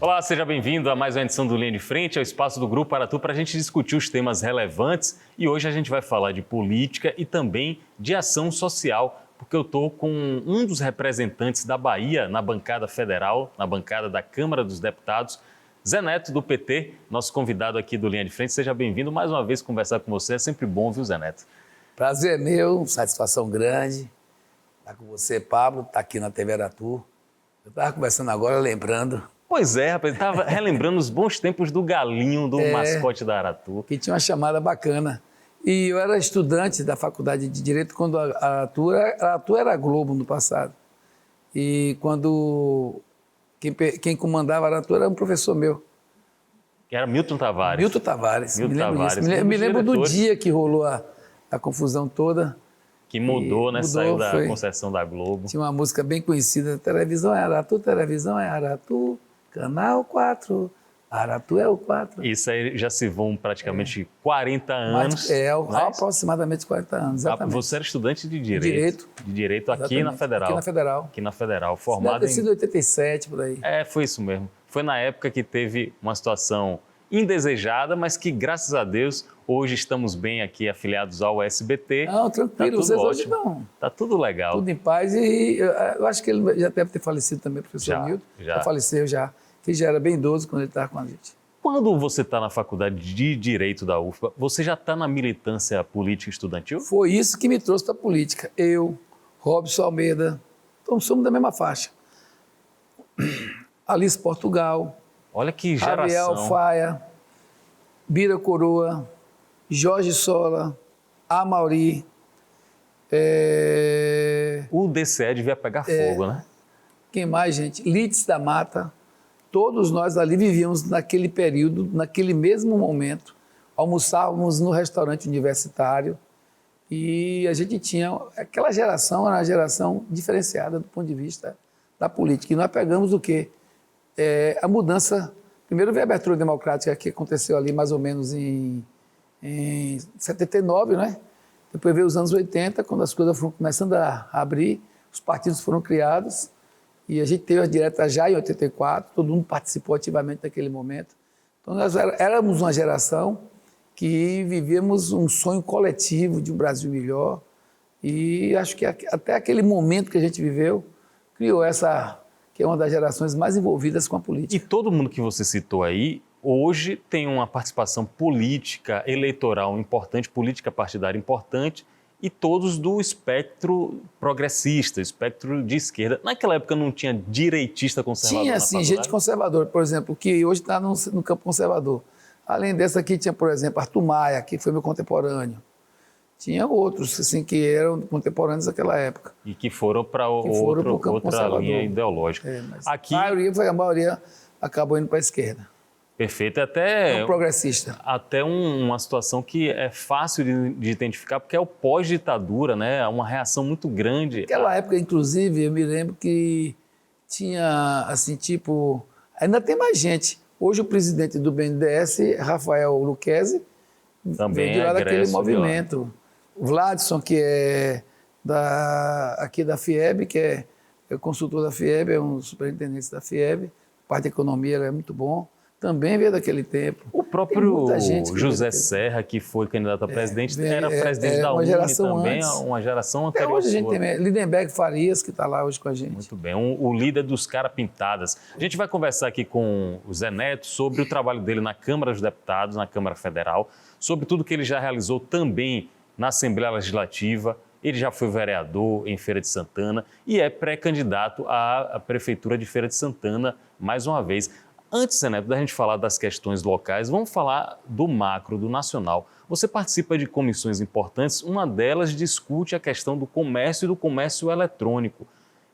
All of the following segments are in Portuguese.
Olá, seja bem-vindo a mais uma edição do Linha de Frente, ao espaço do Grupo Aratu para a gente discutir os temas relevantes e hoje a gente vai falar de política e também de ação social, porque eu estou com um dos representantes da Bahia na bancada federal, na bancada da Câmara dos Deputados, Zé Neto, do PT, nosso convidado aqui do Linha de Frente. Seja bem-vindo mais uma vez conversar com você, é sempre bom, viu, Zé Neto? Prazer é meu, satisfação grande estar com você, Pablo, estar aqui na TV Aratu. Eu estava conversando agora, lembrando. Pois é, rapaz, estava relembrando os bons tempos do galinho, do mascote da Aratu. Que tinha uma chamada bacana. E eu era estudante da Faculdade de Direito quando a Aratu era a Globo no passado. E quando quem comandava a Aratu era um professor meu. Que era Milton Tavares. Milton Tavares. Milton Tavares. Me lembro do dia que rolou a confusão toda. Que mudou, né? Saiu da concessão da Globo. Tinha uma música bem conhecida, televisão é Aratu, Canal 4, Aratu é o 4. Isso aí já se vão praticamente 40 anos. Aproximadamente 40 anos, exatamente. Você era estudante de Direito. De Direito aqui na Federal. Aqui na Federal, formado deve ter sido 87, por aí. Foi isso mesmo. Foi na época que teve uma situação indesejada, mas que, graças a Deus, hoje estamos bem aqui, afiliados ao SBT. Não, tranquilo, vocês hoje não. Tá tudo legal. Tudo em paz e eu acho que ele já deve ter falecido também, o professor Milton. Já faleceu já, que já era bem idoso quando ele estava com a gente. Quando você está na faculdade de Direito da UFBA, você já está na militância política estudantil? Foi isso que me trouxe para a política. Eu, Robson Almeida, então somos da mesma faixa. Alice Portugal. Olha que geração. Ariel Faia, Bira Coroa, Jorge Sola, Amauri. O DCE devia pegar fogo, né? Quem mais, gente? Lites da Mata. Todos nós ali vivíamos naquele período, naquele mesmo momento. Almoçávamos no restaurante universitário e a gente tinha... Aquela geração era uma geração diferenciada do ponto de vista da política. E nós pegamos o quê? A mudança... Primeiro veio a abertura democrática que aconteceu ali mais ou menos em 79, né? Depois veio os anos 80, quando as coisas foram começando a abrir, os partidos foram criados e a gente teve a direta já em 84, todo mundo participou ativamente naquele momento. Então nós éramos uma geração que vivíamos um sonho coletivo de um Brasil melhor e acho que até aquele momento que a gente viveu criou essa... que é uma das gerações mais envolvidas com a política. E todo mundo que você citou aí, hoje tem uma participação política, eleitoral importante, política partidária importante, e todos do espectro progressista, espectro de esquerda. Naquela época não tinha direitista conservador Tinha, na sim, faculdade? gente conservadora, por exemplo, que hoje está no campo conservador. Além dessa aqui tinha, por exemplo, Arthur Maia, que foi meu contemporâneo. Tinha outros, assim, que eram contemporâneos daquela época. E que foram para outra linha ideológica. Aqui, a maioria acabou indo para a esquerda. Perfeito. Até progressista. Até uma situação que é fácil de identificar, porque é o pós-ditadura, né? Uma reação muito grande. Naquela época, inclusive, eu me lembro que tinha, assim, tipo... Ainda tem mais gente. Hoje o presidente do BNDES, Rafael Luquezzi, também veio de lá daquele movimento. O Vladson, que é aqui da FIEB, que é consultor da FIEB, é um superintendente da FIEB, parte de economia, ele é muito bom, também veio daquele tempo. O próprio José Serra, que foi candidato a presidente, era presidente da UNE também, uma geração anterior. Hoje a gente tem Lindenberg Farias, que está lá hoje com a gente. Muito bem, o líder dos cara pintadas. A gente vai conversar aqui com o Zé Neto sobre o trabalho dele na Câmara dos Deputados, na Câmara Federal, sobre tudo que ele já realizou também na Assembleia Legislativa. Ele já foi vereador em Feira de Santana e é pré-candidato à Prefeitura de Feira de Santana mais uma vez. Antes, Zé Neto, da gente falar das questões locais, vamos falar do macro, do nacional. Você participa de comissões importantes, uma delas discute a questão do comércio e do comércio eletrônico.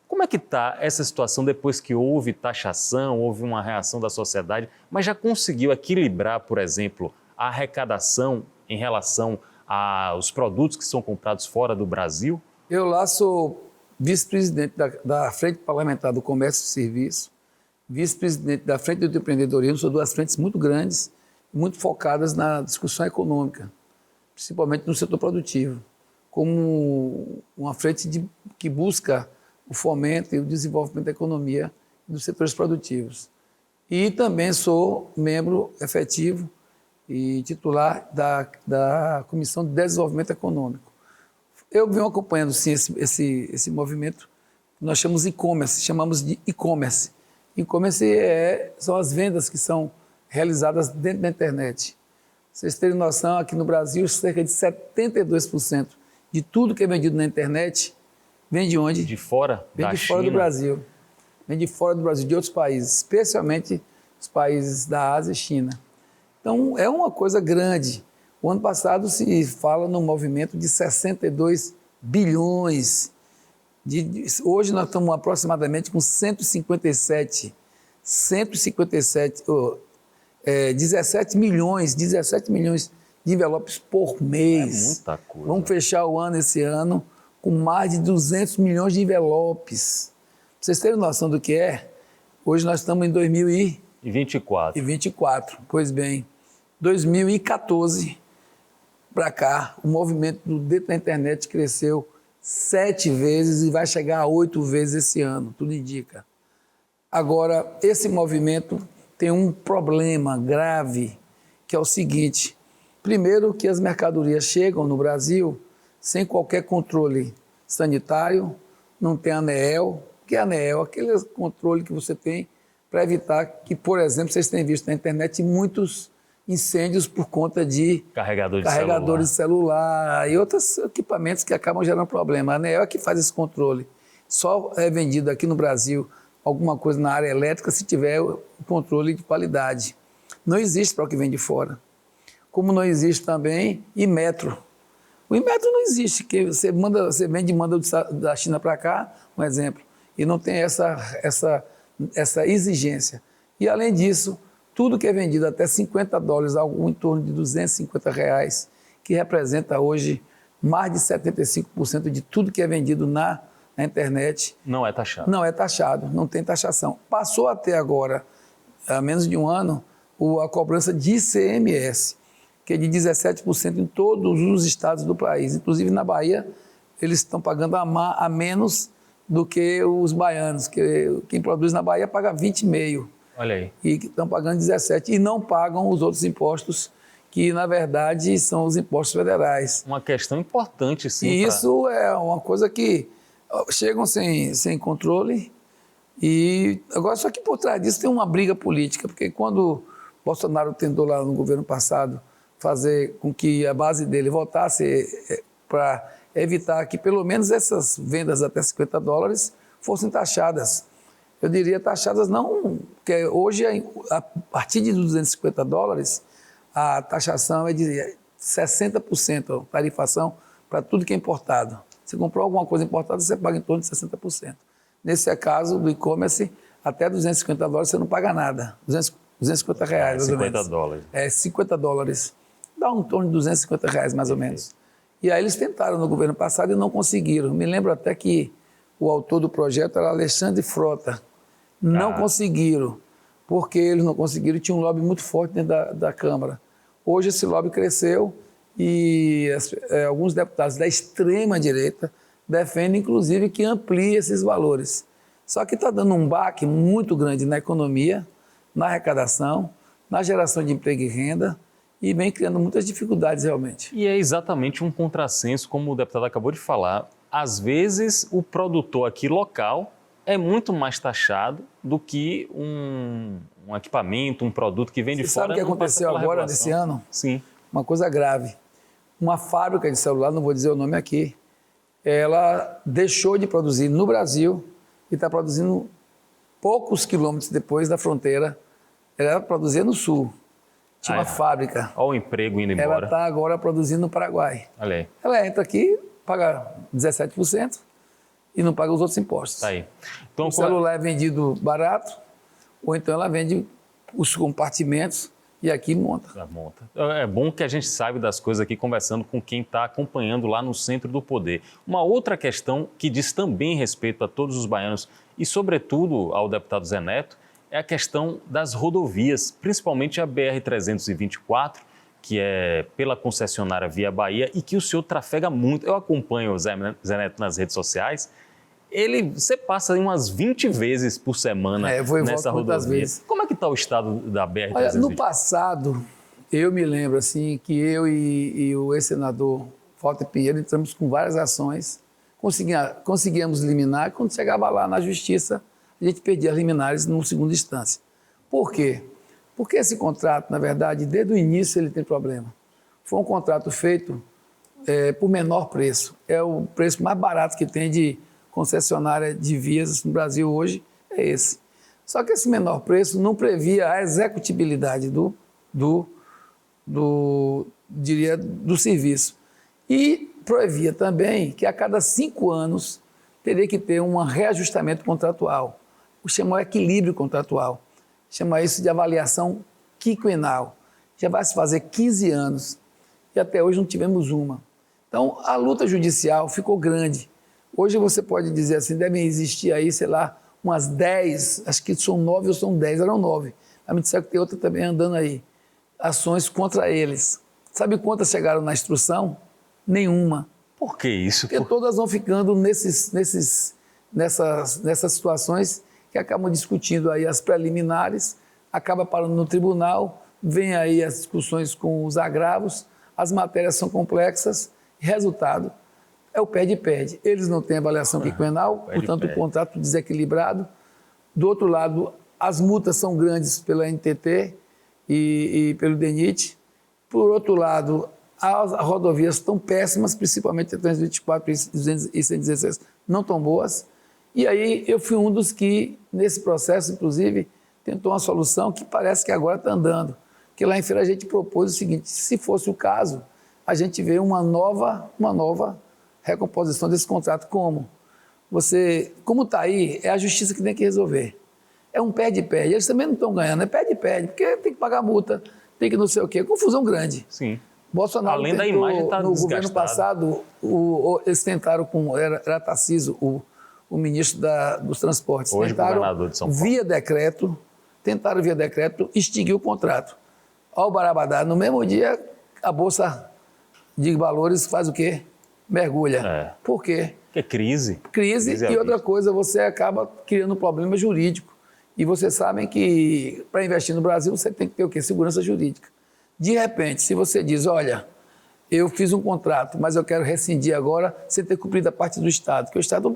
Como é que está essa situação depois que houve taxação, houve uma reação da sociedade, mas já conseguiu equilibrar, por exemplo, a arrecadação em relação aos produtos que são comprados fora do Brasil? Eu lá sou vice-presidente da Frente Parlamentar do Comércio e Serviço, vice-presidente da Frente do Empreendedorismo, são duas frentes muito grandes, muito focadas na discussão econômica, principalmente no setor produtivo, como uma frente que busca o fomento e o desenvolvimento da economia e dos setores produtivos. E também sou membro efetivo e titular da Comissão de Desenvolvimento Econômico. Eu venho acompanhando, sim, esse movimento que nós chamamos de e-commerce. E-commerce são as vendas que são realizadas dentro da internet. Vocês terem noção, aqui no Brasil, cerca de 72% de tudo que é vendido na internet vem de onde? De fora? Vem da de fora China. do Brasil. Vem de fora do Brasil, de outros países, especialmente os países da Ásia e China. Então, é uma coisa grande. O ano passado se fala num movimento de 62 bilhões. Hoje nós estamos aproximadamente com 17 milhões de envelopes por mês. É muita coisa. Vamos fechar o ano esse ano com mais de 200 milhões de envelopes. Pra vocês terem noção do que é, hoje nós estamos em 2024. Pois bem, 2014 para cá, o movimento dentro da internet cresceu 7 vezes e vai chegar a 8 vezes esse ano, tudo indica. Agora, esse movimento tem um problema grave, que é o seguinte: primeiro, que as mercadorias chegam no Brasil sem qualquer controle sanitário, não tem ANEEL. O que é ANEEL? Aquele controle que você tem para evitar que, por exemplo, vocês têm visto na internet muitos incêndios por conta de carregadores de celular e outros equipamentos que acabam gerando problema. A ANEEL é que faz esse controle. Só é vendido aqui no Brasil alguma coisa na área elétrica se tiver o controle de qualidade. Não existe para o que vem de fora. Como não existe também Inmetro. O Inmetro não existe, que você vende e manda da China para cá, um exemplo, e não tem essa exigência. E além disso, tudo que é vendido até $50, algo em torno de R$250, que representa hoje mais de 75% de tudo que é vendido na internet. Não é taxado. Não é taxado, não tem taxação. Passou até agora, há menos de um ano, a cobrança de ICMS, que é de 17% em todos os estados do país. Inclusive na Bahia, eles estão pagando a menos do que os baianos, que quem produz na Bahia paga 20,5%. Olha aí. E que estão pagando 17%. E não pagam os outros impostos, que na verdade são os impostos federais. Uma questão importante, sim. E isso é uma coisa que chegam sem controle. E agora, só que por trás disso tem uma briga política, porque quando Bolsonaro tentou lá no governo passado fazer com que a base dele voltasse para evitar que pelo menos essas vendas até $50 fossem taxadas. Eu diria taxadas não, porque hoje a partir de $250 a taxação é de 60%, tarifação para tudo que é importado. Se comprou alguma coisa importada, você paga em torno de 60%. Nesse caso do e-commerce, até $250 você não paga nada. R$250, mais ou menos. $50. É, $50. Dá em torno de R$250, mais ou menos. E aí eles tentaram no governo passado e não conseguiram. Me lembro até que o autor do projeto era Alexandre Frota. Não conseguiram, porque eles não conseguiram, tinha um lobby muito forte dentro da Câmara. Hoje esse lobby cresceu e alguns deputados da extrema-direita defendem, inclusive, que amplie esses valores. Só que está dando um baque muito grande na economia, na arrecadação, na geração de emprego e renda, e vem criando muitas dificuldades realmente. E é exatamente um contrassenso, como o deputado acabou de falar. Às vezes, o produtor aqui local é muito mais taxado do que um equipamento, um produto que vem de fora. Sabe o que aconteceu agora nesse ano? Sim. Uma coisa grave. Uma fábrica de celular, não vou dizer o nome aqui, ela deixou de produzir no Brasil e está produzindo poucos quilômetros depois da fronteira. Ela produzia no sul. Tinha uma fábrica. Olha o emprego indo embora. Ela está agora produzindo no Paraguai. Olha aí. Ela entra aqui, paga 17% e não paga os outros impostos. Tá aí. Então, o celular é vendido barato, ou então ela vende os compartimentos e aqui monta. É bom que a gente saiba das coisas aqui conversando com quem está acompanhando lá no centro do poder. Uma outra questão que diz também respeito a todos os baianos e, sobretudo, ao deputado Zé Neto, é a questão das rodovias, principalmente a BR-324, que é pela concessionária Via Bahia e que o senhor trafega muito. Eu acompanho o Zé Neto nas redes sociais. Você passa umas 20 vezes por semana nessa rodovia. Vezes. Como é que está o estado da BR-320? Olha, no passado, eu me lembro assim, que eu e o ex-senador Walter Pinheiro entramos com várias ações, conseguíamos liminar, quando chegava lá na justiça, a gente perdia as liminares numa segunda instância. Por quê? Porque esse contrato, na verdade, desde o início ele tem problema. Foi um contrato feito por menor preço. É o preço mais barato que tem de concessionária de vias no Brasil hoje, é esse. Só que esse menor preço não previa a executibilidade do serviço. E previa também que a cada 5 anos teria que ter um reajustamento contratual. Chama o equilíbrio contratual. Chama isso de avaliação quinquenal. Já vai se fazer 15 anos e até hoje não tivemos uma. Então, a luta judicial ficou grande. Hoje você pode dizer assim, devem existir aí, sei lá, umas 10, acho que são 9 ou são 10, eram 9. Mas me disseram que tem outra também andando aí. Ações contra eles. Sabe quantas chegaram na instrução? Nenhuma. Por que isso? Porque todas vão ficando nessas situações que acabam discutindo aí as preliminares, acaba parando no tribunal, vem aí as discussões com os agravos, as matérias são complexas, resultado é o perde-perde. Eles não têm avaliação quinquenal, portanto o contrato desequilibrado. Do outro lado, as multas são grandes pela NTT e pelo DENIT. Por outro lado, as rodovias estão péssimas, principalmente a 324 e 116, não estão boas. E aí eu fui um dos que, nesse processo, inclusive, tentou uma solução que parece que agora está andando. Que lá em feira a gente propôs o seguinte, se fosse o caso, a gente vê uma nova recomposição desse contrato. Como está aí, é a justiça que tem que resolver. É um perde-perde. Eles também não estão ganhando, é perde-perde, porque tem que pagar multa, tem que não sei o quê. Confusão grande. Sim. Bolsonaro além da imagem tá no governo passado, eles tentaram era Tarcísio, o ministro dos transportes, hoje tentaram governador de São Paulo, via decreto extinguir o contrato. Ao Barabadá, no mesmo dia, a Bolsa de Valores faz o quê? Mergulha. Por quê? Porque é crise. Crise e outra coisa, você acaba criando um problema jurídico. E vocês sabem que para investir no Brasil você tem que ter o quê? Segurança jurídica. De repente, se você diz, olha, eu fiz um contrato, mas eu quero rescindir agora, sem ter cumprido a parte do Estado, que o Estado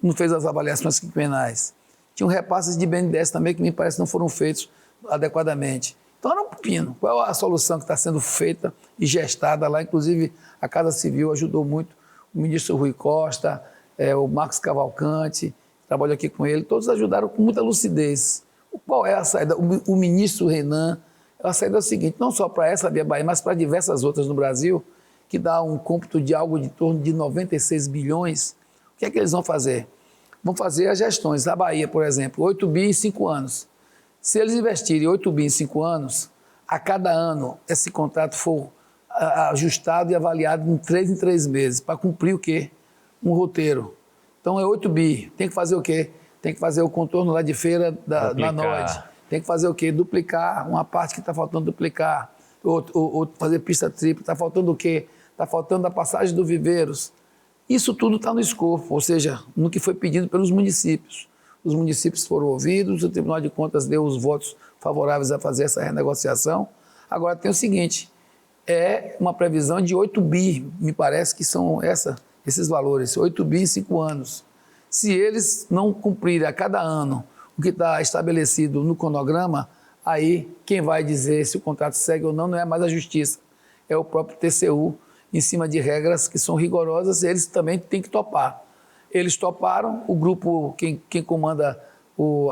não fez as avaliações quinquenais. Tinha repasses de BNDES também que me parece não foram feitos adequadamente. Então era um pepino. Qual é a solução que está sendo feita e gestada lá? Inclusive a Casa Civil ajudou muito, o ministro Rui Costa, o Marcos Cavalcante, trabalho aqui com ele, todos ajudaram com muita lucidez. Qual é a saída? O ministro Renan, a saída é o seguinte, não só para essa Via Bahia, mas para diversas outras no Brasil, que dá um cômputo de algo de torno de 96 bilhões, o que é que eles vão fazer? Vão fazer as gestões. A Bahia, por exemplo, 8 bi em 5 anos. Se eles investirem 8 bi em 5 anos, a cada ano esse contrato for ajustado e avaliado em 3 meses, para cumprir o quê? Um roteiro. Então é 8 bi. Tem que fazer o quê? Tem que fazer o contorno lá de feira na Nord. Tem que fazer o quê? Duplicar uma parte que está faltando duplicar. Ou fazer pista tripla. Está faltando o quê? Está faltando a passagem do Viveiros. Isso tudo está no escopo, ou seja, no que foi pedido pelos municípios. Os municípios foram ouvidos, o Tribunal de Contas deu os votos favoráveis a fazer essa renegociação. Agora tem o seguinte, é uma previsão de 8 bi, me parece que são esses valores, 8 bi em 5 anos. Se eles não cumprirem a cada ano o que está estabelecido no cronograma, aí quem vai dizer se o contrato segue ou não é mais a Justiça, é o próprio TCU, em cima de regras que são rigorosas, eles também têm que topar. Eles toparam, o grupo, quem comanda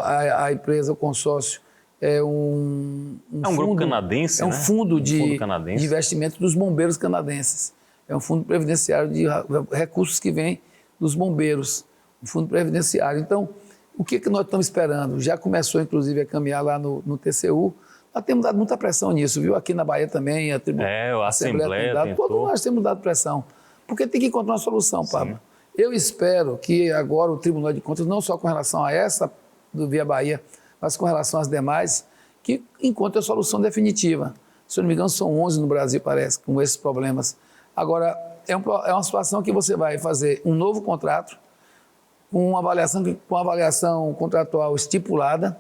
a empresa, o consórcio, é um fundo, grupo canadense, um né? fundo de canadense. investimento dos bombeiros canadenses. É um fundo previdenciário de recursos que vem dos bombeiros, um fundo previdenciário. Então, o que nós estamos esperando? Já começou, inclusive, a caminhar lá no TCU. Nós temos dado muita pressão nisso, viu? Aqui na Bahia também, a Assembleia dado, tentou. todos nós temos dado pressão, porque tem que encontrar uma solução, Pablo. Eu espero que agora o Tribunal de Contas, não só com relação a essa do Via Bahia, mas com relação às demais, que encontre a solução definitiva. Se eu não me engano, são 11 no Brasil, parece, com esses problemas. Agora, é uma situação que você vai fazer um novo contrato, com uma avaliação contratual estipulada,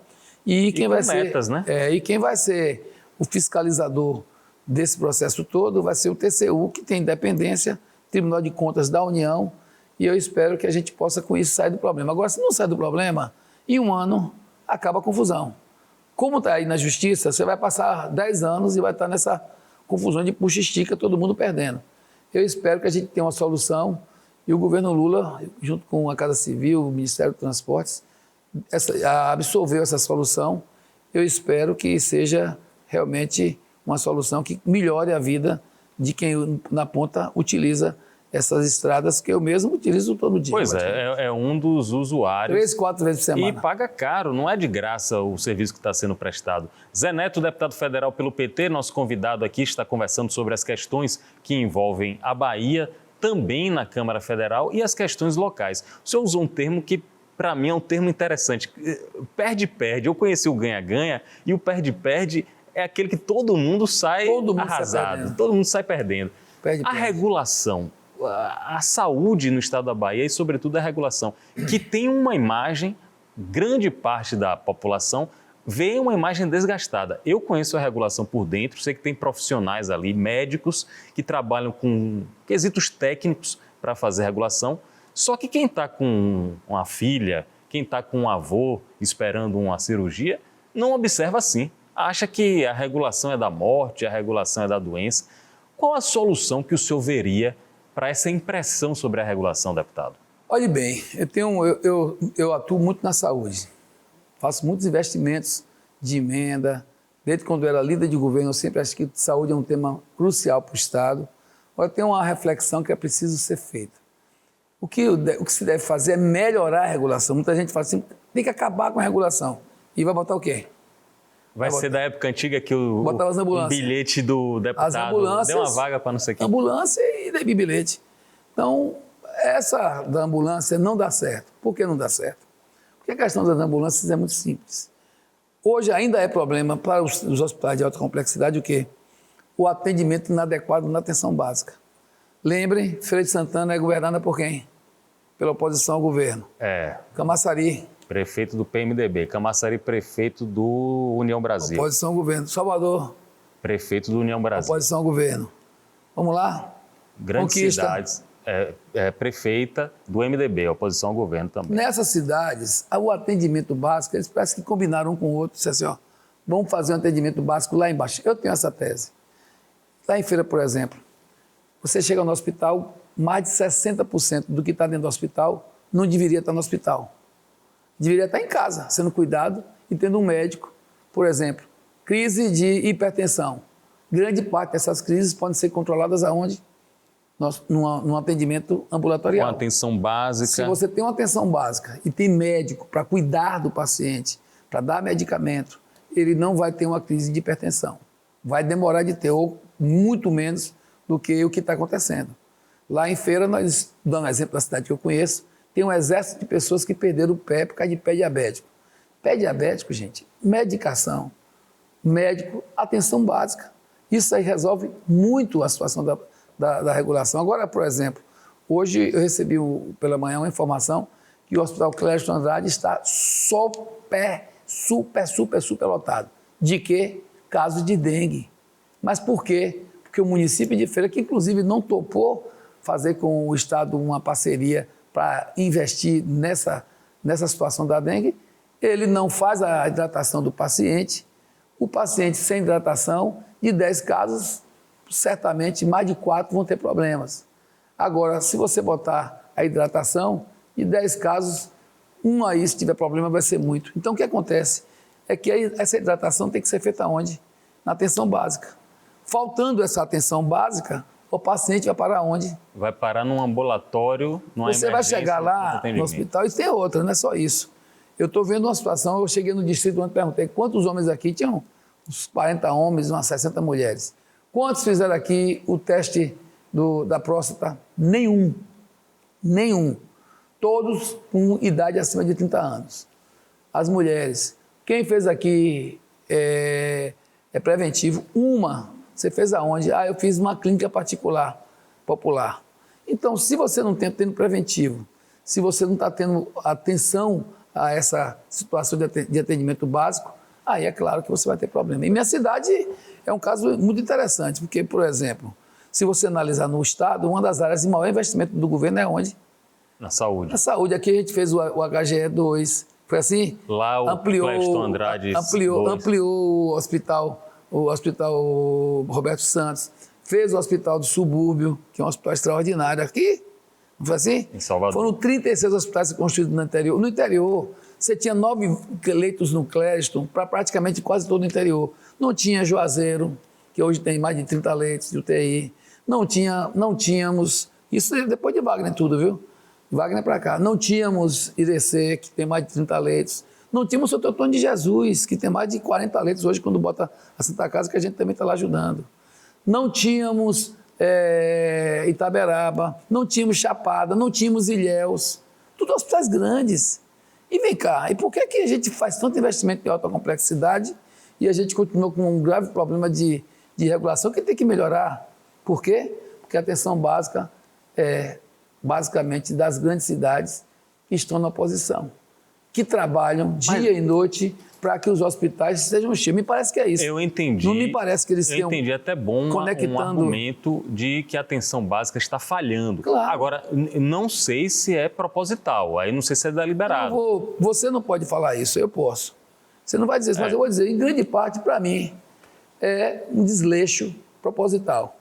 E quem com vai ser, metas, né? E quem vai ser o fiscalizador desse processo todo vai ser o TCU, que tem independência, Tribunal de Contas da União, e eu espero que a gente possa com isso sair do problema. Agora, se não sair do problema, em um ano acaba a confusão. Como está aí na justiça, você vai passar 10 anos e vai estar nessa confusão de puxa-estica, todo mundo perdendo. Eu espero que a gente tenha uma solução e o governo Lula, junto com a Casa Civil, o Ministério dos Transportes, absorveu essa solução. Eu espero que seja realmente uma solução que melhore a vida de quem na ponta utiliza essas estradas que eu mesmo utilizo todo dia. Pois é um dos usuários. 3, 4 vezes por semana. E paga caro, não é de graça o serviço que está sendo prestado. Zé Neto, deputado federal pelo PT, nosso convidado aqui, está conversando sobre as questões que envolvem a Bahia, também na Câmara Federal, e as questões locais. O senhor usou um termo que, para mim, é um termo interessante. Perde-perde. Eu conheci o ganha-ganha e o perde-perde é aquele que todo mundo sai arrasado, todo mundo sai perdendo. A regulação, a saúde no estado da Bahia e, sobretudo, a regulação, que tem uma imagem, grande parte da população vê uma imagem desgastada. Eu conheço a regulação por dentro, sei que tem profissionais ali, médicos, que trabalham com quesitos técnicos para fazer regulação, só que quem está com uma filha, quem está com um avô esperando uma cirurgia, não observa assim. Acha que a regulação é da morte, a regulação é da doença. Qual a solução que o senhor veria para essa impressão sobre a regulação, deputado? Olhe bem, eu atuo muito na saúde. Faço muitos investimentos de emenda. Desde quando eu era líder de governo, eu sempre achei que saúde é um tema crucial para o Estado. Agora, tem uma reflexão que é preciso ser feita. O que se deve fazer é melhorar a regulação. Muita gente fala assim, tem que acabar com a regulação. E vai botar o quê? Vai ser da época antiga que o bilhete do deputado deu uma vaga para não sei quem. Ambulância e daí bilhete. Então, essa da ambulância não dá certo. Por que não dá certo? Porque a questão das ambulâncias é muito simples. Hoje ainda é problema para os hospitais de alta complexidade o quê? O atendimento inadequado na atenção básica. Lembrem, Feira de Santana é governada por quem? Pela oposição ao governo. Camaçari. Prefeito do PMDB. Camaçari, prefeito do União Brasil. Oposição ao governo. Salvador. Prefeito do União Brasil. Oposição ao governo. Vamos lá? Grandes cidades. Prefeita do MDB, oposição ao governo também. Nessas cidades, o atendimento básico, eles parece que combinaram um com o outro, disseram assim, vamos fazer um atendimento básico lá embaixo. Eu tenho essa tese. Lá em Feira, por exemplo, você chega no hospital, mais de 60% do que está dentro do hospital não deveria estar no hospital. Deveria estar em casa, sendo cuidado e tendo um médico. Por exemplo, crise de hipertensão. Grande parte dessas crises podem ser controladas aonde? Num atendimento ambulatorial. Uma atenção básica. Se você tem uma atenção básica e tem médico para cuidar do paciente, para dar medicamento, ele não vai ter uma crise de hipertensão. Vai demorar de ter, ou muito menos do que o que está acontecendo. Lá em Feira, nós, dando exemplo da cidade que eu conheço, tem um exército de pessoas que perderam o pé por causa de pé diabético. Pé diabético, gente, medicação, médico, atenção básica. Isso aí resolve muito a situação da regulação. Agora, por exemplo, hoje eu recebi pela manhã uma informação que o Hospital Clécio Andrade está super lotado. De quê? Casos de dengue. Mas por quê? Porque o município de Feira, que inclusive não topou fazer com o Estado uma parceria para investir nessa situação da dengue, ele não faz a hidratação do paciente. O paciente sem hidratação, de 10 casos, certamente mais de 4 vão ter problemas. Agora, se você botar a hidratação, de 10 casos, um aí, se tiver problema, vai ser muito. Então, o que acontece é que essa hidratação tem que ser feita onde? Na atenção básica. Faltando essa atenção básica, o paciente vai parar onde? Vai parar num ambulatório, numa emergência. Você vai chegar lá no hospital e tem outra, não é só isso. Eu estou vendo uma situação, eu cheguei no distrito onde perguntei quantos homens aqui, tinham uns 40 homens, umas 60 mulheres. Quantos fizeram aqui o teste da próstata? Nenhum. Todos com idade acima de 30 anos. As mulheres. Quem fez aqui é preventivo? Uma. Você fez aonde? Eu fiz uma clínica particular, popular. Então, se você não está tendo preventivo, se você não está tendo atenção a essa situação de atendimento básico, aí é claro que você vai ter problema. E minha cidade é um caso muito interessante, porque, por exemplo, se você analisar no estado, uma das áreas de maior investimento do governo é onde? Na saúde. Na saúde. Aqui a gente fez o HGE2, foi assim? Lá o Cléston Andrade ampliou o hospital Roberto Santos, fez o hospital do subúrbio, que é um hospital extraordinário aqui, não foi assim? Em Salvador. Foram 36 hospitais construídos no interior. No interior, você tinha 9 leitos no Cléston para praticamente quase todo o interior. Não tinha Juazeiro, que hoje tem mais de 30 leitos de UTI. Não tínhamos, isso depois de Wagner tudo, viu? Wagner para cá. Não tínhamos Irecê, que tem mais de 30 leitos. Não tínhamos o Santo Antônio de Jesus, que tem mais de 40 leitos hoje, quando bota a Santa Casa, que a gente também está lá ajudando. Não tínhamos Itaberaba, não tínhamos Chapada, não tínhamos Ilhéus. Tudo hospitais grandes. E vem cá, e por que a gente faz tanto investimento em alta complexidade e a gente continua com um grave problema de regulação que tem que melhorar? Por quê? Porque a atenção básica é basicamente das grandes cidades que estão na oposição, que trabalham dia e noite para que os hospitais sejam cheios. Me parece que é isso. Eu entendi. Não me parece que eles tenham... Eu entendi até bom um argumento de que a atenção básica está falhando. Claro. Agora, não sei se é proposital, aí não sei se é deliberado. Você não pode falar isso, eu posso. Você não vai dizer isso, mas eu vou dizer, em grande parte, para mim, é um desleixo proposital.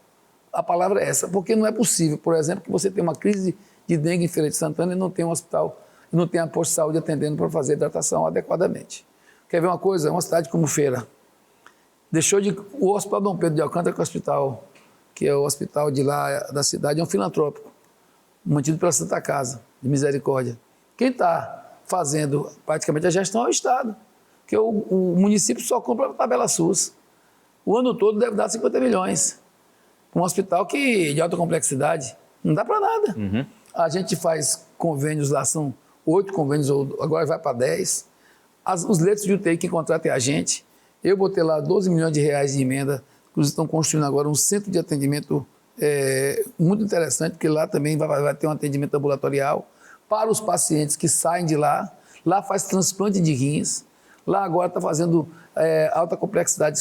A palavra é essa, porque não é possível, por exemplo, que você tenha uma crise de dengue em Feira de Santana e não tenha um hospital, não tenha posto de saúde atendendo para fazer hidratação adequadamente. Quer ver uma coisa? Uma cidade como Feira o Hospital Dom Pedro de Alcântara, que é o hospital de lá da cidade, é um filantrópico, mantido pela Santa Casa de Misericórdia. Quem está fazendo praticamente a gestão é o Estado, porque o município só compra a tabela SUS. O ano todo deve dar 50 milhões. Um hospital de alta complexidade, não dá para nada. Uhum. A gente faz convênios lá, são 8 convênios, agora vai para 10. Os leitos de UTI que contratam a gente, eu botei lá 12 milhões de reais de emenda, inclusive estão construindo agora um centro de atendimento muito interessante, porque lá também vai ter um atendimento ambulatorial para os pacientes que saem de lá. Lá faz transplante de rins, lá agora está fazendo alta complexidade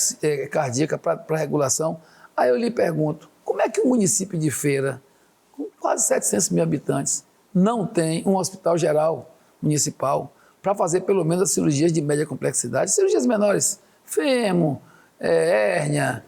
cardíaca para regulação. Aí eu lhe pergunto, como é que o município de Feira, com quase 700 mil habitantes, não tem um hospital geral municipal para fazer pelo menos as cirurgias de média complexidade, cirurgias menores, fêmur, hérnia,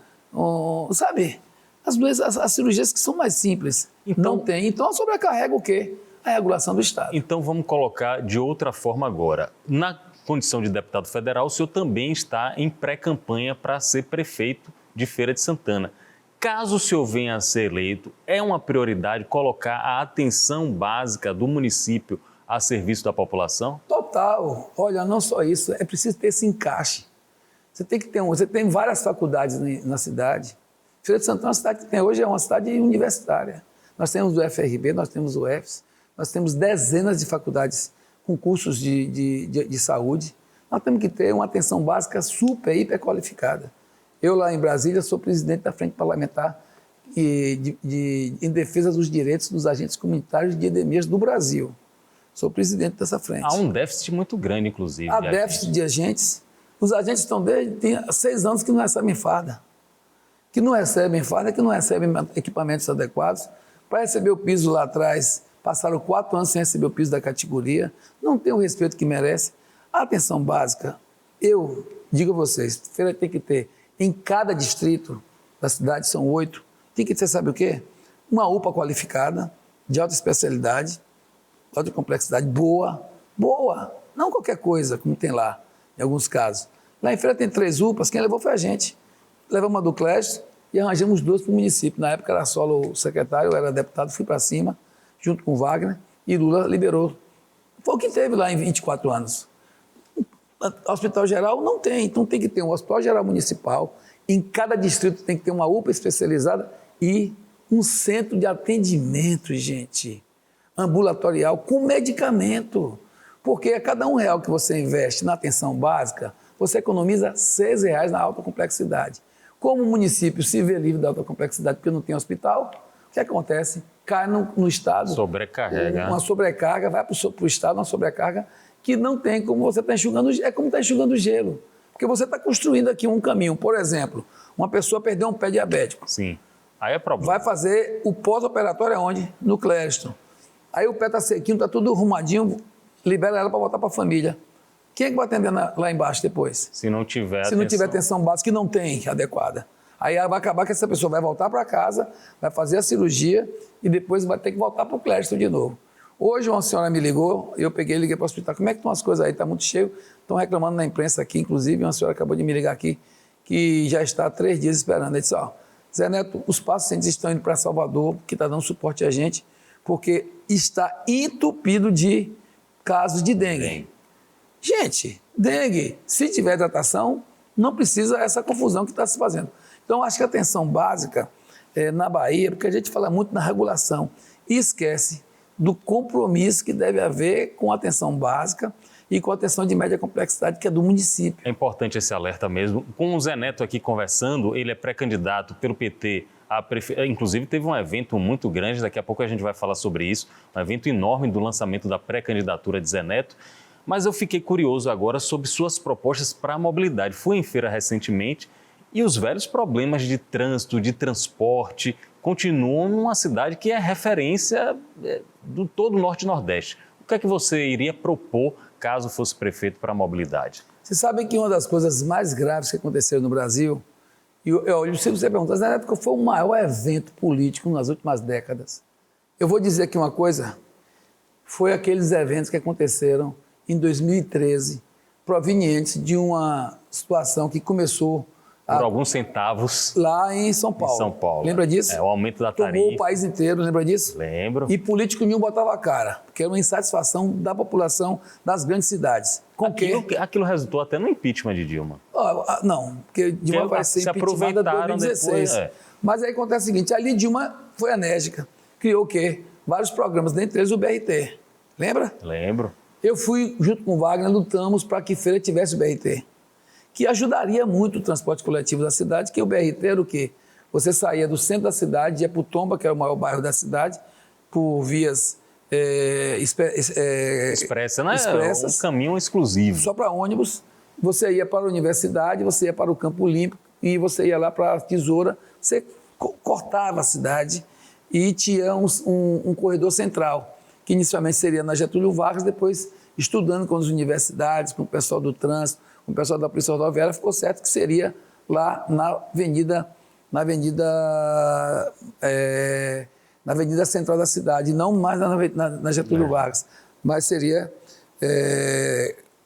sabe? As cirurgias que são mais simples. Então, não tem. Então, sobrecarrega o quê? A regulação do Estado. Então, vamos colocar de outra forma agora. Na condição de deputado federal, o senhor também está em pré-campanha para ser prefeito de Feira de Santana. Caso o senhor venha a ser eleito, é uma prioridade colocar a atenção básica do município a serviço da população? Total. Olha, não só isso, é preciso ter esse encaixe. Você tem várias faculdades na cidade. Feira de Santana, a cidade que tem hoje é uma cidade universitária. Nós temos o FRB, nós temos o UFS, nós temos dezenas de faculdades com cursos de saúde. Nós temos que ter uma atenção básica super, hiper qualificada. Eu, lá em Brasília, sou presidente da Frente Parlamentar em defesa dos direitos dos agentes comunitários de endemias do Brasil. Sou presidente dessa frente. Há um déficit muito grande, inclusive. Há déficit de agentes. Os agentes estão tem 6 anos que não recebem farda. Que não recebem equipamentos adequados. Para receber o piso lá atrás, passaram 4 anos sem receber o piso da categoria. Não tem o respeito que merece. A atenção básica, eu digo a vocês, Feira tem que ter, em cada distrito da cidade, são 8, tem que ter, sabe o quê? Uma UPA qualificada, de alta especialidade, alta complexidade, boa, não qualquer coisa, como tem lá, em alguns casos. Lá em Feira tem 3 UPAs, quem levou foi a gente. Levamos uma do Cléston e arranjamos 2 para o município. Na época era solo o secretário, eu era deputado, fui para cima, junto com o Wagner, e Lula liberou. Foi o que teve lá em 24 anos. Hospital geral não tem, então tem que ter um hospital geral municipal, em cada distrito tem que ter uma UPA especializada e um centro de atendimento, gente, ambulatorial, com medicamento. Porque a cada R$1 que você investe na atenção básica, você economiza R$6 na alta complexidade. Como o município se vê livre da alta complexidade porque não tem hospital, o que acontece? Cai no Estado. Sobrecarrega. Uma sobrecarga, vai para o Estado, uma sobrecarga que não tem como você está enxugando, é como está enxugando gelo. Porque você está construindo aqui um caminho. Por exemplo, uma pessoa perdeu um pé diabético. Sim. Aí é problema. Vai fazer o pós-operatório aonde? No Clériston. Aí o pé está sequinho, está tudo arrumadinho, libera ela para voltar para a família. Quem é que vai atender lá embaixo depois? Se não tiver Se não tiver atenção básica, que não tem adequada. Aí vai acabar que essa pessoa vai voltar para casa, vai fazer a cirurgia e depois vai ter que voltar para o Clériston de novo. Hoje uma senhora me ligou, eu liguei para o hospital. Como é que estão as coisas aí? Está muito cheio. Estão reclamando na imprensa aqui, inclusive, uma senhora acabou de me ligar aqui, que já está há 3 dias esperando. Ele disse, Zé Neto, os pacientes estão indo para Salvador, que está dando suporte a gente, porque está entupido de casos de dengue. Gente, dengue, se tiver hidratação, não precisa essa confusão que está se fazendo. Então, acho que a atenção básica na Bahia, porque a gente fala muito na regulação e esquece do compromisso que deve haver com a atenção básica e com a atenção de média complexidade, que é do município. É importante esse alerta mesmo. Com o Zé Neto aqui conversando, ele é pré-candidato pelo PT a inclusive teve um evento muito grande, daqui a pouco a gente vai falar sobre isso, um evento enorme do lançamento da pré-candidatura de Zé Neto. Mas eu fiquei curioso agora sobre suas propostas para a mobilidade. Fui em feira recentemente e os velhos problemas de trânsito, de transporte, continuam numa cidade que é referência do todo o Norte e Nordeste. O que é que você iria propor caso fosse prefeito para a mobilidade? Vocês sabem que uma das coisas mais graves que aconteceram no Brasil, e se você perguntar, Zé Neto, qual foi o maior evento político nas últimas décadas? Eu vou dizer aqui uma coisa, foi aqueles eventos que aconteceram em 2013, provenientes de uma situação que começou por alguns centavos. Lá em São Paulo. Em São Paulo. Lembra disso? O aumento da tarifa. Tomou o país inteiro, lembra disso? Lembro. E político nenhum botava a cara, porque era uma insatisfação da população das grandes cidades. Com Aquilo resultou até no impeachment de Dilma. Não, porque Dilma vai ser impeachmentada em 2016. Depois, Mas aí acontece o seguinte, ali Dilma foi enérgica, criou o quê? Vários programas, dentre eles o BRT. Lembra? Lembro. Eu fui, junto com o Wagner, lutamos para que Feira tivesse o BRT, que ajudaria muito o transporte coletivo da cidade, que o BRT era o quê? Você saía do centro da cidade, ia para o Tomba, que era o maior bairro da cidade, por vias expressa, né? expressas. Um caminho exclusivo. Só para ônibus. Você ia para a universidade, você ia para o Campo Olímpico e você ia lá para a Tesoura. Você cortava a cidade e tinha um corredor central, que inicialmente seria na Getúlio Vargas, depois estudando com as universidades, com o pessoal do trânsito, com o pessoal da Polícia Rodoviária, ficou certo que seria lá na Avenida Central da cidade, não mais na Getúlio Vargas, mas seria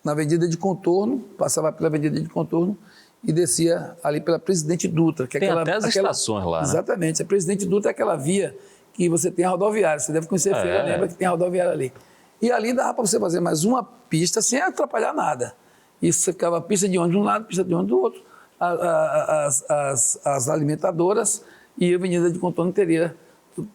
na Avenida de Contorno, passava pela Avenida de Contorno e descia ali pela Presidente Dutra. Que tem até as estações lá, né? Exatamente. A Presidente Dutra é aquela via que você tem a rodoviária, você deve conhecer a Feira, lembra que tem a rodoviária ali. E ali dava para você fazer mais uma pista sem atrapalhar nada. Isso você ficava pista de ônibus de um lado, pista de ônibus do outro, as alimentadoras e a Avenida de Contorno teria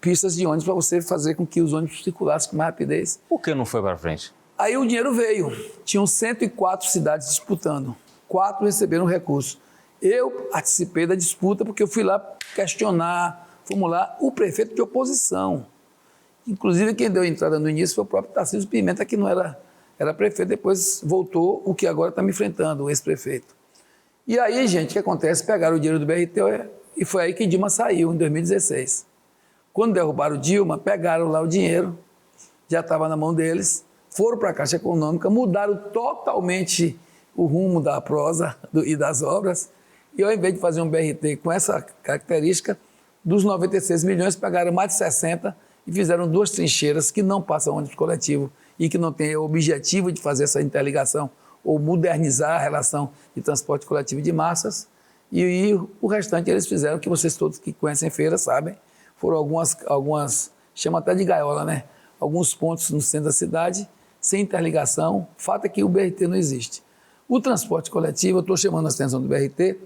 pistas de ônibus para você fazer com que os ônibus circulassem com mais rapidez. Por que não foi para frente? Aí o dinheiro veio. Tinham 104 cidades disputando. 4 receberam recurso. Eu participei da disputa porque eu fui lá questionar, formular o prefeito de oposição. Inclusive, quem deu a entrada no início foi o próprio Tarcísio Pimenta, que não era prefeito, depois voltou, o que agora está me enfrentando, o ex-prefeito. E aí, gente, o que acontece? Pegaram o dinheiro do BRT e foi aí que Dilma saiu, em 2016. Quando derrubaram Dilma, pegaram lá o dinheiro, já estava na mão deles, foram para a Caixa Econômica, mudaram totalmente o rumo da prosa e das obras, e ao invés de fazer um BRT com essa característica, dos 96 milhões, pegaram mais de 60 e fizeram 2 trincheiras que não passam ônibus coletivo e que não têm o objetivo de fazer essa interligação ou modernizar a relação de transporte coletivo de massas. E o restante eles fizeram, que vocês todos que conhecem Feira sabem, foram algumas, chama até de gaiola, né? Alguns pontos no centro da cidade, sem interligação. O fato é que o BRT não existe. O transporte coletivo, eu estou chamando a atenção do BRT,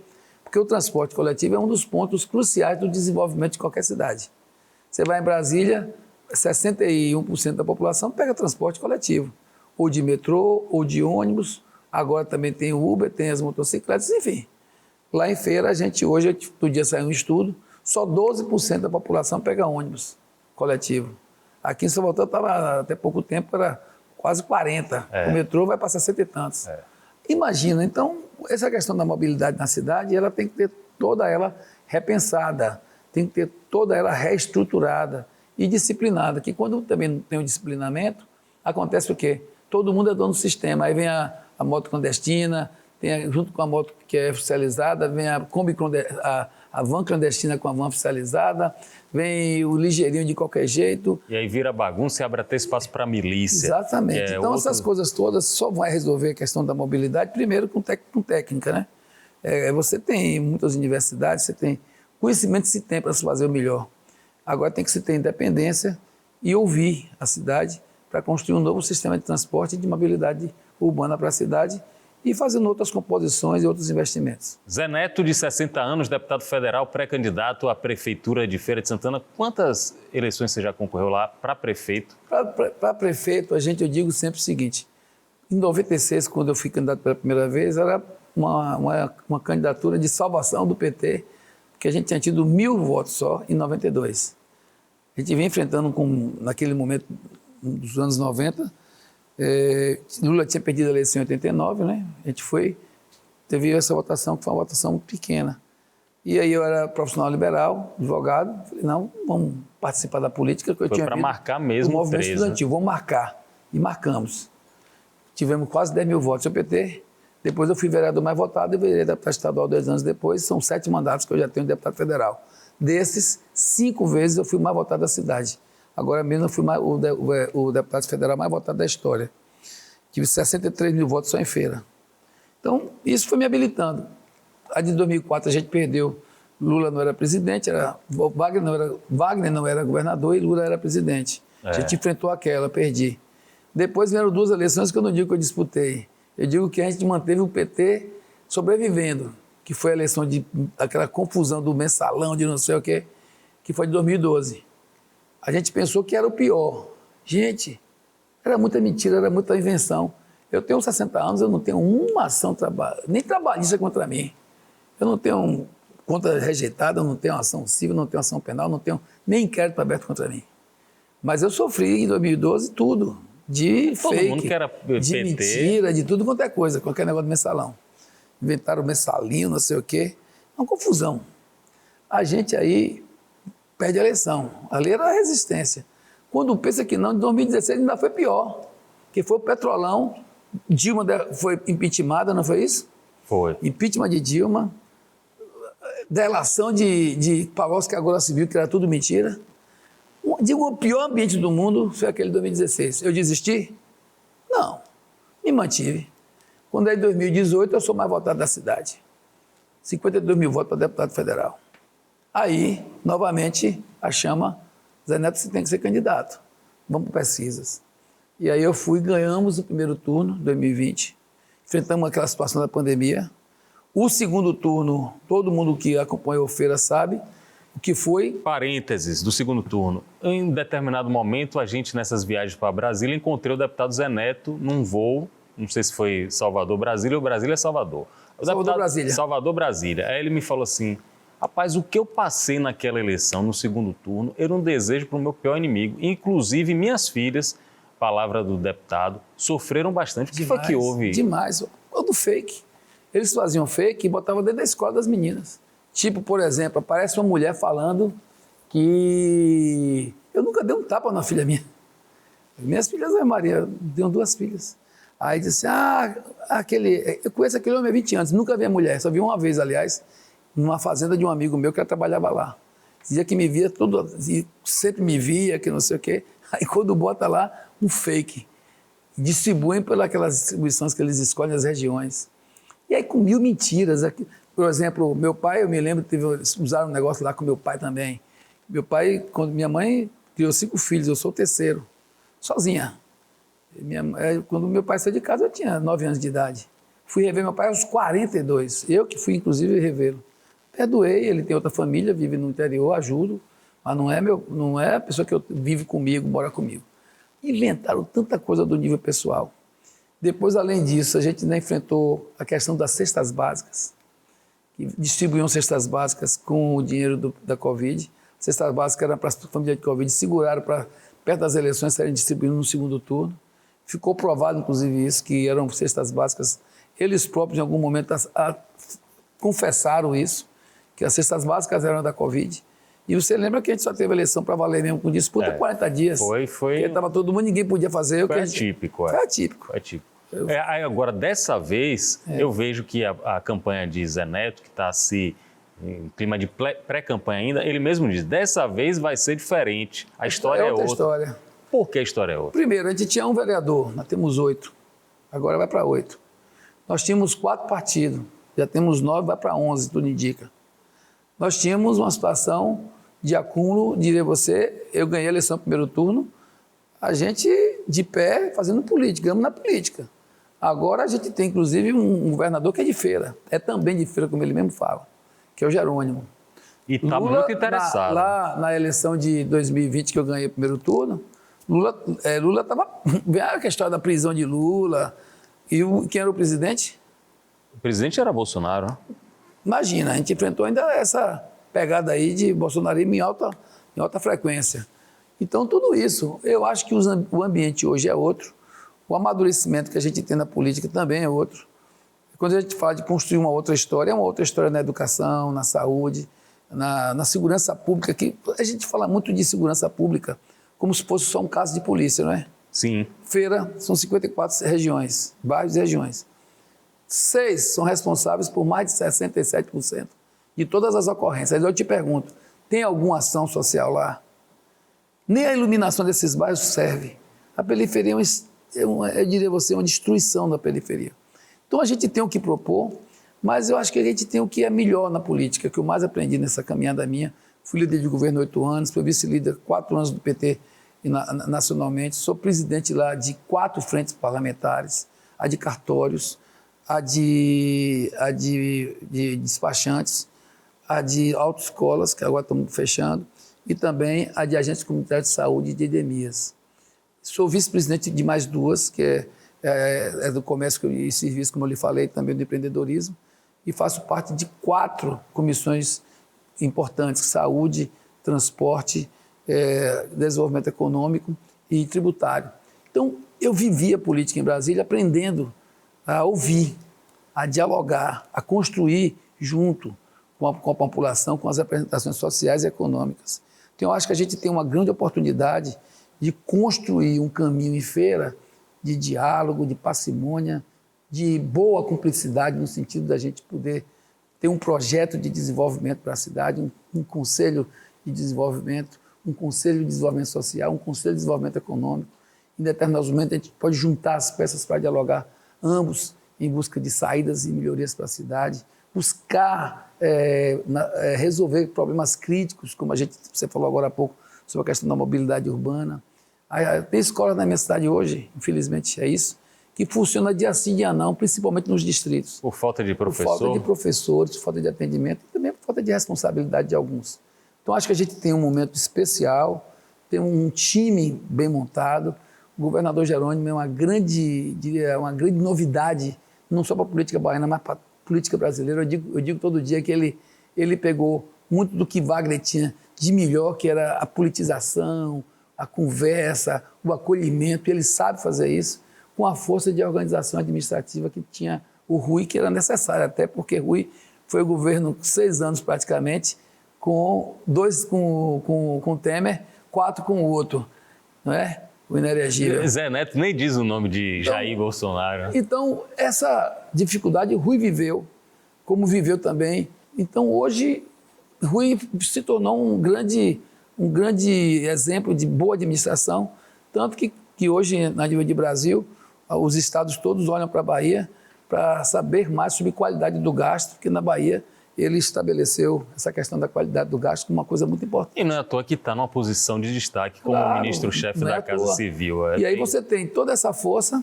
porque o transporte coletivo é um dos pontos cruciais do desenvolvimento de qualquer cidade. Você vai em Brasília, 61% da população pega transporte coletivo, ou de metrô, ou de ônibus, agora também tem o Uber, tem as motocicletas, enfim. Lá em Feira, hoje, no dia saiu um estudo, só 12% da população pega ônibus coletivo. Aqui em São Paulo, estava até pouco tempo, era quase 40%. O metrô vai para 60 e tantos. Imagina, então, essa questão da mobilidade na cidade, ela tem que ter toda ela repensada, tem que ter toda ela reestruturada e disciplinada, que quando também não tem o disciplinamento, acontece o quê? Todo mundo é dono do sistema, aí vem a moto clandestina, junto com a moto que é oficializada, vem a Kombi, a van clandestina com a van oficializada, vem o ligeirinho de qualquer jeito. E aí vira bagunça e abre até espaço para milícia. Exatamente. Então, essas coisas todas só vai resolver a questão da mobilidade, primeiro com técnica, né? Você tem muitas universidades, você tem conhecimento, se tem para se fazer o melhor. Agora tem que se ter independência e ouvir a cidade para construir um novo sistema de transporte e de mobilidade urbana para a cidade e fazendo outras composições e outros investimentos. Zé Neto, de 60 anos, deputado federal, pré-candidato à Prefeitura de Feira de Santana. Quantas eleições você já concorreu lá para prefeito? Para prefeito, eu digo sempre o seguinte, em 96, quando eu fui candidato pela primeira vez, era uma candidatura de salvação do PT, porque a gente tinha tido 1.000 votos só em 92. A gente vinha enfrentando, naquele momento dos anos 90, Lula tinha perdido a eleição em 89, né? A gente teve essa votação, que foi uma votação pequena. E aí eu era profissional liberal, advogado, falei, não, vamos participar da política, que eu tinha para marcar mesmo o movimento 13, estudantil, vamos marcar. E marcamos. Tivemos quase 10.000 votos no PT, depois eu fui vereador mais votado e virei deputado estadual 2 anos depois, são 7 mandatos que eu já tenho de deputado federal. Desses, 5 vezes eu fui mais votado da cidade. Agora mesmo eu fui o deputado federal mais votado da história. Tive 63.000 votos só em Feira. Então, isso foi me habilitando. A de 2004 a gente perdeu, Lula não era presidente, Wagner não era governador e Lula era presidente. A gente enfrentou aquela, perdi. Depois vieram 2 eleições que eu não digo que eu disputei. Eu digo que a gente manteve o PT sobrevivendo, que foi a eleição daquela confusão do mensalão, de não sei o quê, que foi de 2012. A gente pensou que era o pior. Gente, era muita mentira, era muita invenção. Eu tenho 60 anos, eu não tenho uma ação nem trabalhista contra mim. Eu não tenho conta rejeitada, eu não tenho ação civil, não tenho ação penal, não tenho nem inquérito aberto contra mim. Mas eu sofri em 2012 tudo, de todo fake, mundo que era de PT. mentira, de tudo quanto é coisa, qualquer negócio de mensalão. Inventaram mensalinho, não sei o quê. É uma confusão. A gente aí perde a eleição. Ali era a resistência. Quando pensa que não, em 2016 ainda foi pior, que foi o Petrolão, Dilma foi impeachmentada, não foi isso? Foi. Impeachment de Dilma, delação de Palocci, que agora se viu que era tudo mentira. Digo, o pior ambiente do mundo foi aquele de 2016. Eu desisti? Não. Me mantive. Quando é em 2018, eu sou mais votado da cidade. 52.000 votos para deputado federal. Aí, novamente, a chama, Zé Neto, você tem que ser candidato. Vamos para pesquisas. E aí eu fui, ganhamos o primeiro turno, 2020. Enfrentamos aquela situação da pandemia. O segundo turno, todo mundo que acompanhou a feira sabe o que foi. Parênteses do segundo turno. Em determinado momento, a gente, nessas viagens para Brasília, encontrei o deputado Zé Neto num voo, não sei se foi Salvador-Brasília ou Brasília-Salvador. Salvador-Brasília. Salvador-Brasília. Aí ele me falou assim, rapaz, o que eu passei naquela eleição, no segundo turno, era um desejo para o meu pior inimigo. Inclusive, minhas filhas, palavra do deputado, sofreram bastante. O que foi que houve? Demais. Todo fake. Eles faziam fake e botavam dentro da escola das meninas. Tipo, por exemplo, aparece uma mulher falando que eu nunca dei um tapa na filha minha. Minhas filhas, Maria, tenho 2 filhas. Aí disse, eu conheço aquele homem há 20 anos, nunca vi a mulher, só vi uma vez, aliás, numa fazenda de um amigo meu que ela trabalhava lá. Dizia que me via, sempre me via, que não sei o quê. Aí quando bota lá, um fake. Distribuem pelas distribuições que eles escolhem nas regiões. E aí com 1000 mentiras. Por exemplo, meu pai, eu me lembro, usaram um negócio lá com meu pai também. Meu pai, quando minha mãe criou 5 filhos, eu sou o terceiro, sozinha. Quando meu pai saiu de casa, eu tinha 9 anos de idade. Fui rever meu pai aos 42. Eu que fui, inclusive, revê-lo. Perdoei, ele tem outra família, vive no interior, ajudo, mas não é a pessoa que vive comigo, mora comigo. Inventaram tanta coisa do nível pessoal. Depois, além disso, a gente ainda enfrentou a questão das cestas básicas, que distribuíam cestas básicas com o dinheiro da Covid. Cestas básicas eram para a família de Covid, seguraram para, perto das eleições, serem distribuídas no segundo turno. Ficou provado, inclusive, isso, que eram cestas básicas Eles próprios, em algum momento, confessaram isso, que as cestas básicas eram da Covid. E você lembra que a gente só teve eleição para valer mesmo com disputa 40 dias. Foi. Porque estava todo mundo, ninguém podia fazer. Foi atípico. Foi atípico. Foi atípico. Aí agora, dessa vez, eu vejo que a campanha de Zé Neto, que está em clima de pré-campanha ainda, ele mesmo diz, dessa vez vai ser diferente. A história é outra. História. Por que a história é outra? Primeiro, a gente tinha um vereador, nós temos 8. Agora vai para 8. Nós tínhamos 4 partidos, já temos 9, vai para 11, tudo indica. Nós tínhamos uma situação de acúmulo, diria você, eu ganhei a eleição no primeiro turno, a gente de pé fazendo política, ganhamos na política. Agora a gente tem, inclusive, um governador que é de Feira, é também de Feira, como ele mesmo fala, que é o Jerônimo. E está muito interessado. Lá na eleição de 2020, que eu ganhei o primeiro turno, Lula estava... Vem a história da prisão de Lula. E quem era o presidente? O presidente era Bolsonaro, né? Imagina, a gente enfrentou ainda essa pegada aí de bolsonarismo em alta frequência. Então, tudo isso, eu acho que o ambiente hoje é outro, o amadurecimento que a gente tem na política também é outro. Quando a gente fala de construir uma outra história, é uma outra história na educação, na saúde, na segurança pública, que a gente fala muito de segurança pública como se fosse só um caso de polícia, não é? Sim. Feira, são 54 regiões, bairros e regiões. 6 são responsáveis por mais de 67% de todas as ocorrências. Eu te pergunto, tem alguma ação social lá? Nem a iluminação desses bairros serve. A periferia eu diria a você, uma destruição da periferia. Então a gente tem o que propor, mas eu acho que a gente tem o que é melhor na política, que eu mais aprendi nessa caminhada minha. Fui líder de governo 8 anos, fui vice-líder 4 anos do PT nacionalmente, sou presidente lá de 4 frentes parlamentares, a de cartórios, a de despachantes, a de autoescolas, que agora estamos fechando, e também a de agentes comunitários de saúde e de endemias. Sou vice-presidente de mais 2, que é do comércio e serviço, como eu lhe falei, também do empreendedorismo, e faço parte de 4 comissões importantes, saúde, transporte, desenvolvimento econômico e tributário. Então, eu vivi a política em Brasília aprendendo a ouvir, a dialogar, a construir junto com a população, com as representações sociais e econômicas. Então, eu acho que a gente tem uma grande oportunidade de construir um caminho em Feira de diálogo, de parcimônia, de boa cumplicidade, no sentido da gente poder ter um projeto de desenvolvimento para a cidade, um conselho de desenvolvimento, um conselho de desenvolvimento social, um conselho de desenvolvimento econômico. Em determinados momentos, a gente pode juntar as peças para dialogar ambos em busca de saídas e melhorias para a cidade, buscar resolver problemas críticos, como você falou agora há pouco, sobre a questão da mobilidade urbana. Tem escola na minha cidade hoje, infelizmente é isso, que funciona dia sim, dia não, principalmente nos distritos. Por falta de professor? Por falta de professores, por falta de atendimento e também por falta de responsabilidade de alguns. Então, acho que a gente tem um momento especial, tem um time bem montado. O governador Jerônimo é uma grande novidade, não só para a política baiana, mas para a política brasileira. Eu digo todo dia que ele pegou muito do que Wagner tinha de melhor, que era a politização, a conversa, o acolhimento, e ele sabe fazer isso com a força de organização administrativa que tinha o Rui, que era necessário, até porque Rui foi o governo 6 anos praticamente, com 2 com Temer, 4 com o outro, não é? O Energia. Zé Neto nem diz o nome de Jair Bolsonaro. Então, essa dificuldade o Rui viveu, como viveu também. Então, hoje, Rui se tornou um grande exemplo de boa administração, tanto que hoje, na nível de Brasil, os estados todos olham para a Bahia para saber mais sobre qualidade do gasto, porque na Bahia ele estabeleceu essa questão da qualidade do gasto como uma coisa muito importante. E não é à toa que está numa posição de destaque como ministro-chefe da Casa Civil. E aí você tem toda essa força,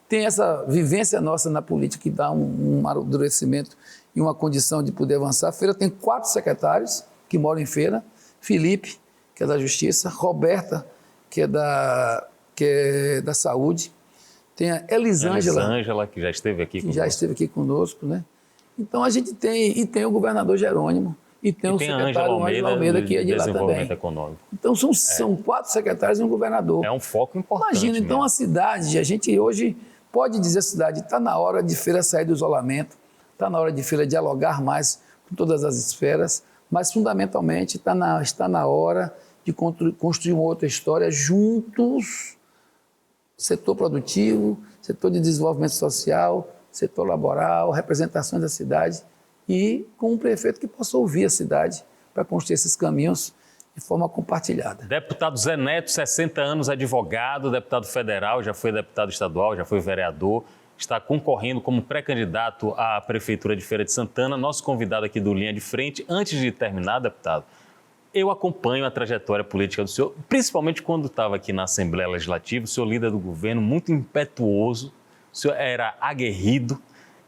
tem essa vivência nossa na política que dá um amadurecimento e uma condição de poder avançar. A Feira tem 4 secretários que moram em Feira, Felipe, que é da Justiça, Roberta, que é da Saúde, tem a Elisângela, que já esteve aqui conosco. Já esteve aqui conosco, né? Então a gente tem o governador Jerônimo e tem o secretário Ângelo Almeida, que é de lá também. Econômico. Então são 4 secretários e um governador. É um foco importante. Imagina, então, a cidade, a gente hoje pode dizer à cidade, está na hora de Feira sair do isolamento, está na hora de Feira dialogar mais com todas as esferas, mas fundamentalmente está na hora de construir uma outra história juntos, setor produtivo, setor de desenvolvimento social, setor laboral, representações da cidade e com um prefeito que possa ouvir a cidade para construir esses caminhos de forma compartilhada. Deputado Zé Neto, 60 anos, advogado, deputado federal, já foi deputado estadual, já foi vereador, está concorrendo como pré-candidato à Prefeitura de Feira de Santana. Nosso convidado aqui do Linha de Frente. Antes de terminar, deputado, eu acompanho a trajetória política do senhor, principalmente quando estava aqui na Assembleia Legislativa, o senhor líder do governo, muito impetuoso, o senhor era aguerrido,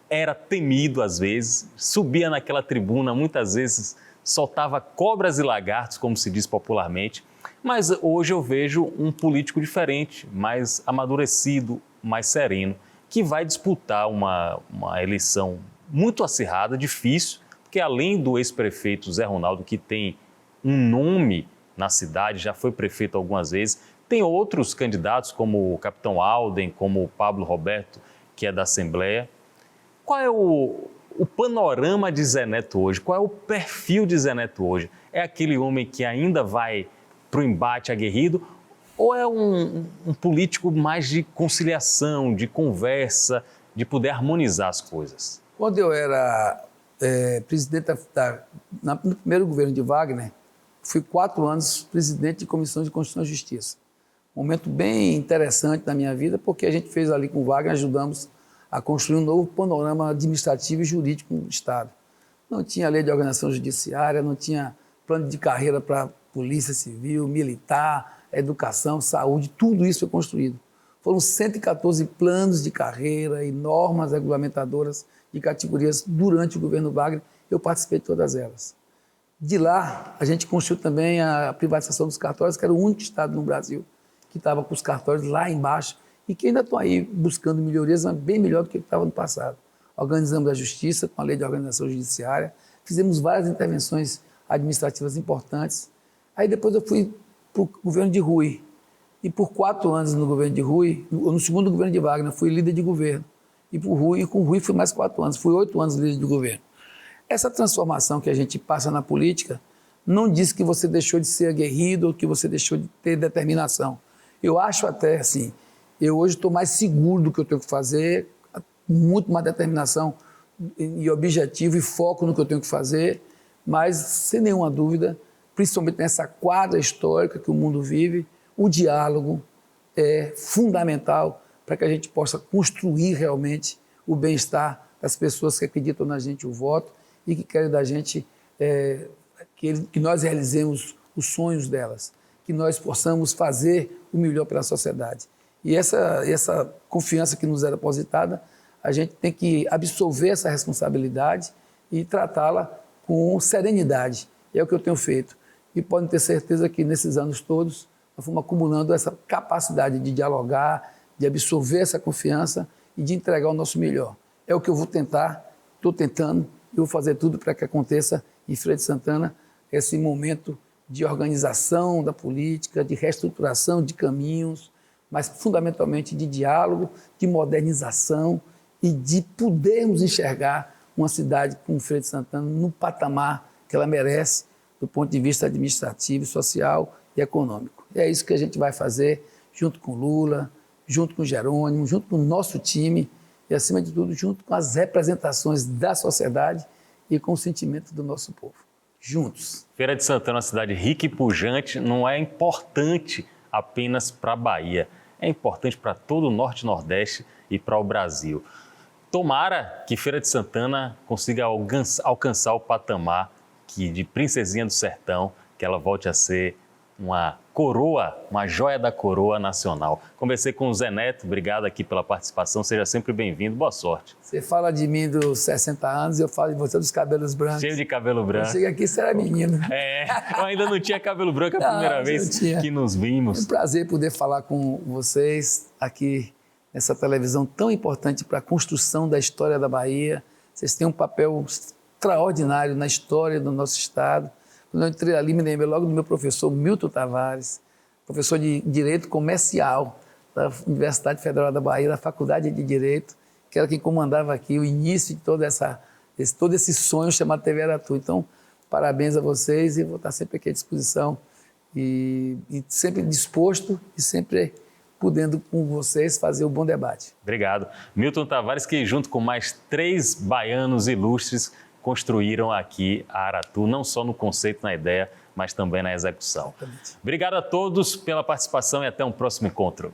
era temido às vezes, subia naquela tribuna, muitas vezes soltava cobras e lagartos, como se diz popularmente, mas hoje eu vejo um político diferente, mais amadurecido, mais sereno, que vai disputar uma eleição muito acirrada, difícil, porque além do ex-prefeito Zé Ronaldo, que tem um nome na cidade, já foi prefeito algumas vezes, tem outros candidatos como o Capitão Alden, como o Pablo Roberto, que é da Assembleia. Qual é o panorama de Zé Neto hoje? Qual é o perfil de Zé Neto hoje? É aquele homem que ainda vai para o embate aguerrido ou é um político mais de conciliação, de conversa, de poder harmonizar as coisas? Quando eu era presidente no primeiro governo de Wagner, fui 4 anos presidente de Comissão de Constituição e Justiça. Um momento bem interessante na minha vida, porque a gente fez ali com o Wagner, ajudamos a construir um novo panorama administrativo e jurídico no Estado. Não tinha lei de organização judiciária, não tinha plano de carreira para polícia civil, militar, educação, saúde, tudo isso foi construído. Foram 114 planos de carreira e normas regulamentadoras de categorias durante o governo Wagner, eu participei de todas elas. De lá, a gente construiu também a privatização dos cartórios, que era o único estado no Brasil que estava com os cartórios lá embaixo e que ainda estão aí buscando melhorias, mas bem melhor do que estava no passado. Organizamos a justiça com a lei de organização judiciária, fizemos várias intervenções administrativas importantes. Aí depois eu fui para o governo de Rui. E por 4 anos no governo de Rui, no segundo governo de Wagner, fui líder de governo. E com o Rui fui mais 4 anos, fui 8 anos líder de governo. Essa transformação que a gente passa na política não diz que você deixou de ser aguerrido ou que você deixou de ter determinação. Eu acho até assim, eu hoje estou mais seguro do que eu tenho que fazer, muito mais determinação e objetivo e foco no que eu tenho que fazer, mas sem nenhuma dúvida, principalmente nessa quadra histórica que o mundo vive, o diálogo é fundamental para que a gente possa construir realmente o bem-estar das pessoas que acreditam na gente o voto e que querem da gente que nós realizemos os sonhos delas, que nós possamos fazer o melhor pela sociedade. E essa confiança que nos é depositada, a gente tem que absorver essa responsabilidade e tratá-la com serenidade. E é o que eu tenho feito. E podem ter certeza que nesses anos todos, nós fomos acumulando essa capacidade de dialogar, de absorver essa confiança e de entregar o nosso melhor. É o que eu vou tentar, estou tentando, e vou fazer tudo para que aconteça em Feira de Santana esse momento de organização da política, de reestruturação de caminhos, mas fundamentalmente de diálogo, de modernização e de podermos enxergar uma cidade como Feira de Santana no patamar que ela merece do ponto de vista administrativo, social e econômico. E é isso que a gente vai fazer junto com Lula, junto com Jerônimo, junto com o nosso time e, acima de tudo, junto com as representações da sociedade e com o sentimento do nosso povo. Juntos. Feira de Santana é uma cidade rica e pujante, não é importante apenas para a Bahia, é importante para todo o Norte e Nordeste e para o Brasil. Tomara que Feira de Santana consiga alcançar o patamar de princesinha do sertão, que ela volte a ser uma coroa, uma joia da coroa nacional. Conversei com o Zé Neto, obrigado aqui pela participação, seja sempre bem-vindo, boa sorte. Você fala de mim dos 60 anos, eu falo de você dos cabelos brancos. Cheio de cabelo branco. Eu cheguei aqui, você era menino. Eu ainda não tinha cabelo branco a primeira vez que nos vimos. É um prazer poder falar com vocês aqui nessa televisão tão importante para a construção da história da Bahia. Vocês têm um papel extraordinário na história do nosso estado. Quando eu entrei ali, me lembrei logo do meu professor Milton Tavares, professor de Direito Comercial da Universidade Federal da Bahia, da Faculdade de Direito, que era quem comandava aqui o início de todo esse sonho chamado TV Aratu. Então, parabéns a vocês e vou estar sempre aqui à disposição e sempre disposto e sempre podendo com vocês fazer um bom debate. Obrigado. Milton Tavares, que junto com mais 3 baianos ilustres construíram aqui a Aratu, não só no conceito, na ideia, mas também na execução. Exatamente. Obrigado a todos pela participação e até um próximo encontro.